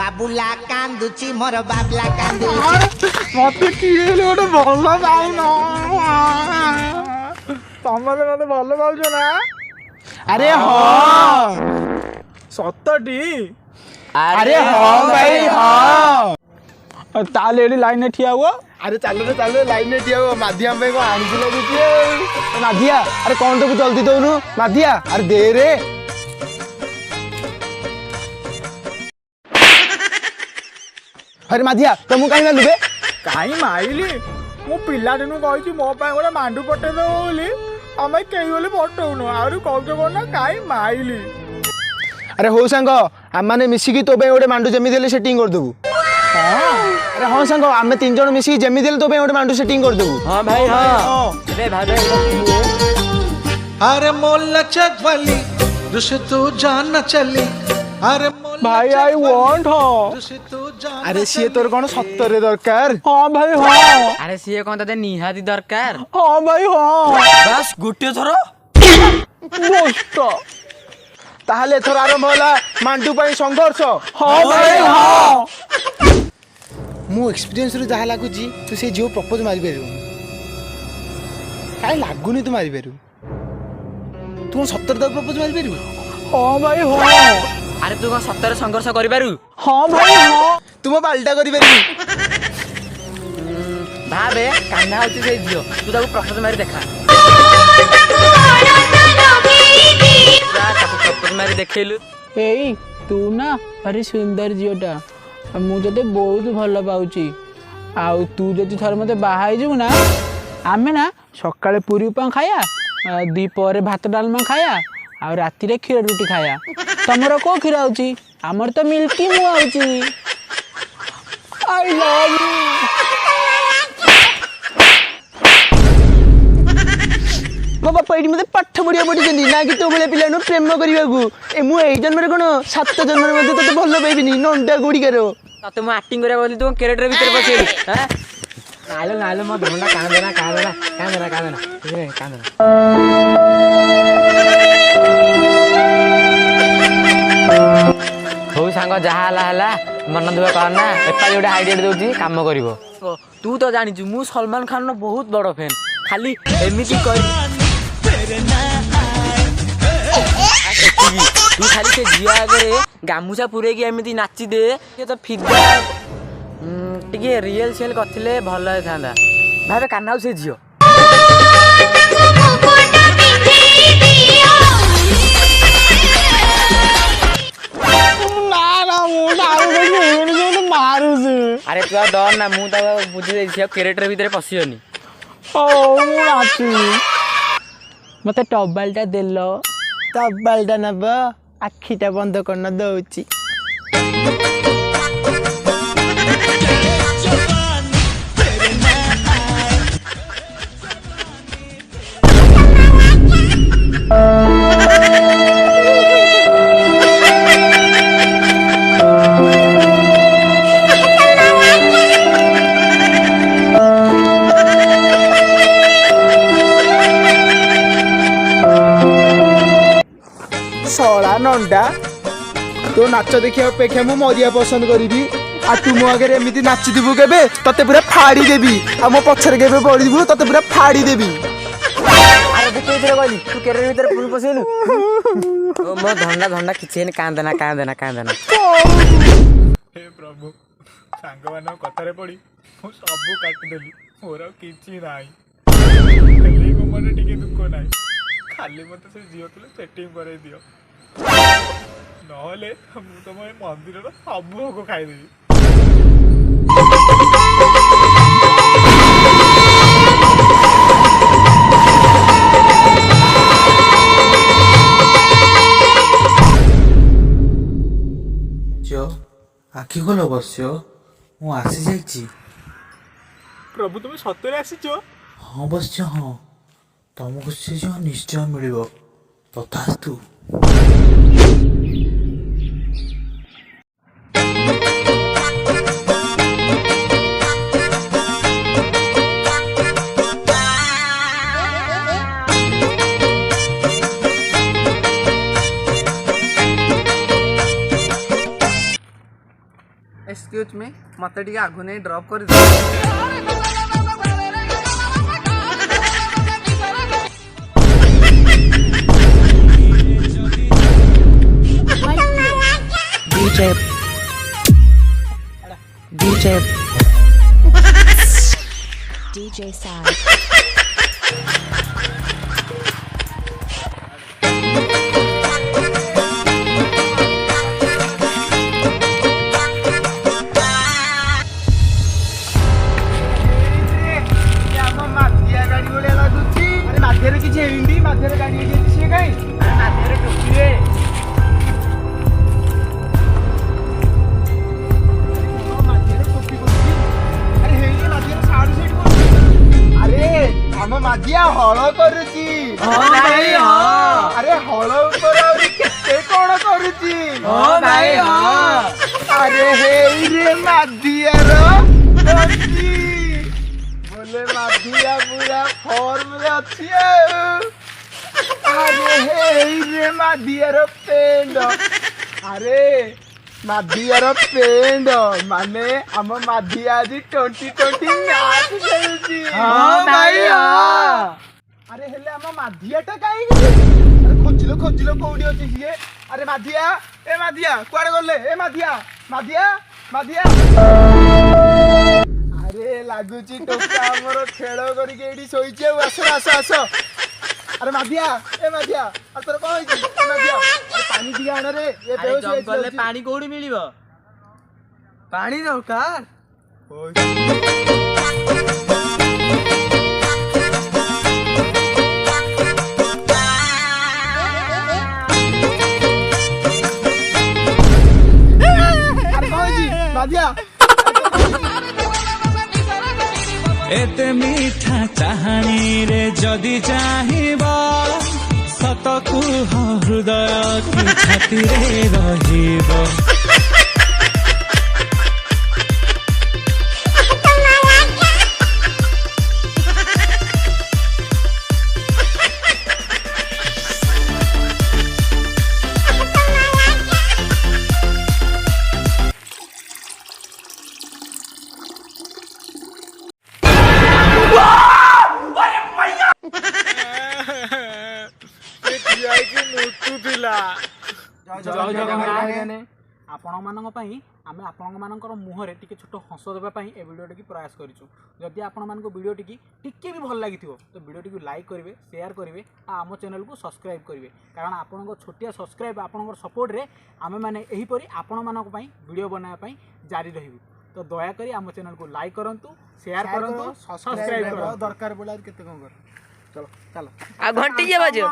बाबुला कांदुची मोर बाबला कांदुची मत किए गोटे भल पाउन तमें मत भल पाउच ना अरे हाँ सतटी अरे हाँ भाई हाँ ताले एडी लाइन ठिया हुआ अरे चलो लाइन में ठिया हुआ माधिया भाई को आंसू लगुची माधिया अरे कौन तो जल्दी दौनु माधिया अरे दे रे अरे माधिया तो मु कहीं लुबे कहीं माइली मु पिला दिनु कहि मो पाए गोटे मांडू पटे दो बोली आमे केही बोले पटौनु आरु कहके कोन ना कहीं माइली अरे हो संग आम माने मिसिकी तो गोटे मांडू जेमी देले सेटिंग कर देबू अरे हाँ संग आमे तीन जण मिसिकी जेमी देले तो गोटे मांडू सेटिंग कर देबू हां भाई हां अरे भाई अरे मोल चली दुस तो जान चली अरे भाई आई वांट अरे सी तोर कौन सत्तरे दरकार हाँ भाई हाँ अरे सी कौन तते निहाती दरकार हाँ भाई हाँ बस गुटे थरो दोस्त ताहले थोर आरंभ होला मांडू पाई संघर्ष हाँ भाई हाँ मु एक्सपीरियंस रु जहा लागु जी तू से जो प्रपोज मारि बेरु काई लागुनी तू मारि बेरु तू 70 तक प्रपोज मारि बेरु हाँ भाई हाँ अरे तू कौन सत्तर संघर्ष करि पारु हाँ भाई हाँ तुम बाल्टा करि पारु भाबे कान्हा होती से जियो तू ताको प्रपोज मारि देखा प्रपोज मारि देखैलु एई तू ना भारी सुंदर झीटा मु तते बहुत भल पाउची आउ तू जदि थर मते बाहाई जु ना आमे ना सकाळे पूरी उपा खाया दी परे भात डालमा खाया आ राती रे खीर रोटी खाया तमरो को खीर आउची हमर तो मिल्की मु आउची आई लव यू बाबा पईडी मते पाठ पढिया पडी जंदी ना कि तो बळे पिला नो प्रेम करिवागु ए मु एई जन्म रे कोन सात जन्म रे मते तते भलो पेबिनी नंडा गुडी करो तते मु एक्टिंग करिया बोली तू कैरेक्टर भीतर पसेली हैं नाले मो धंडा कांदेना हो सांग जहा हला मन दुआ करना एपाली गोटे आइडिया दउची काम करिवो तू तो जानि छु मु सलमान खान नो बहुत बड़ फैन खाली एमिति कर तू खाली से झिया आगे गामुछा पुरे की एमिति नाची दे ये तो फिदा टिके रियल सेल करथिले भल थांदा भाबे कान्हा से झियो अरे तू डर ना मु बुझी दे कैरेक्टर भीतर पसियोनी मते टबालटा देलो तबालटा नब आखिटा बंद करना दउची सला नंडा तो नाच देखिया अपेक्षा मु मरिया पसंद करी आ तू मो आगे एमती नाचिबू के तते पूरा फाड़ी देवी आ मो पछरे के पड़ीबू तते पूरा फाड़ी देवी अरे देखो इधर कहली तू कैरेक्टर भीतर फुल पसेलु ओ मो धंडा किछे ने कांदेना हे प्रभु सांग मान कथारे पड़ी मु सब काट देली मोर किछि नाही खाली मो मन टिके दुख नाही खाली मते से जियो तुले सेटिंग करे दियो नहले मु तुम मंदिर सब भोग खाईदेवी आखि खोल बस मु आसी जाइछि प्रभु तुम सतरे आसीच हाँ बस हाँ तुमको से जो निश्चय मिल तथास्तु एक्सक्यूज मी मत टे आगु नहीं ड्रॉप कर DJ Sad. କିଛି ହେଇନି ମାଧ୍ୟରେ ଗାଡ଼ି ହେଇଯାଇଛି ସିଏ କାଇଁ ମାଧ୍ୟରେ ଟୋପିରେ ମାଧ୍ୟରେ ଟୋପି କରୁଛି ଆରେ ହେଇନି ମାଧ୍ୟରେ ସାଡୁ ସେଇଠି କରୁଛି ଆରେ ଆମ ମାଧିଆ ହଳ କରୁଛି ଆରେ ହଳ ଉପରେ ଆହୁରି କେତେ କଣ କରୁଛି ଆରେ ହେଇରେ ମାଧିଆର बोले माधिया पूरा फॉर्म रे अच्छी है अरे हे रे माधियार पेंड अरे माधियार पेंड माने हम माधिया जी 2020 मैच खेलुची हां भाई हां अरे हेले हम माधिया टा काई अरे खोजिलो कोडी अछि सिए अरे माधिया ए माधिया कुआडे गले ए माधिया माधिया माधिया अरे लागुची टोका हमर खेळ करी के एडी सोइचे आस अरे माधिया ए माधिया आ तोर कोन होई ए माधिया अरे पानी दिया आन रे ए बेहोश होई जंगल में पानी कोडी मिलिबो पानी दरकार अरे कोन होई माधिया एते मीठा चाहानी रे जदि चाहिब सतकु हृदय की छाती रे रहिब ଆପଣମାନଙ୍କ ପାଇଁ ଆମେ ଆପଣମାନଙ୍କର ମୁହଁରେ ଟିକେ ଛୋଟ ହସ ଦେବା ପାଇଁ ଏ ଭିଡ଼ିଓଟିକି ପ୍ରୟାସ କରିଛୁ। ଯଦି ଆପଣମାନଙ୍କୁ ଭିଡ଼ିଓଟିକି ଟିକେ ବି ଭଲ ଲାଗିଥିବ ତ ଭିଡ଼ିଓଟିକୁ ଲାଇକ୍ କରିବେ, ସେୟାର କରିବେ ଆଉ ଆମ ଚ୍ୟାନେଲକୁ ସବସ୍କ୍ରାଇବ୍ କରିବେ, କାରଣ ଆପଣଙ୍କ ଛୋଟିଆ ସବସ୍କ୍ରାଇବ୍ ଆପଣଙ୍କର ସପୋର୍ଟରେ ଆମେମାନେ ଏହିପରି ଆପଣମାନଙ୍କ ପାଇଁ ଭିଡ଼ିଓ ବନାଇବା ପାଇଁ ଜାରି ରହିବୁ। ତ ଦୟାକରି ଆମ ଚ୍ୟାନେଲକୁ ଲାଇକ୍ କରନ୍ତୁ, ସେୟାର କରନ୍ତୁ, ସବସ୍କ୍ରାଇବ୍ କରନ୍ତୁ। ଦରକାର ପଡ଼ିଲା କେତେ କଣ କର। ଚलो ଆଉ ଘଣ୍ଟି କିଏ ବାଜିବ?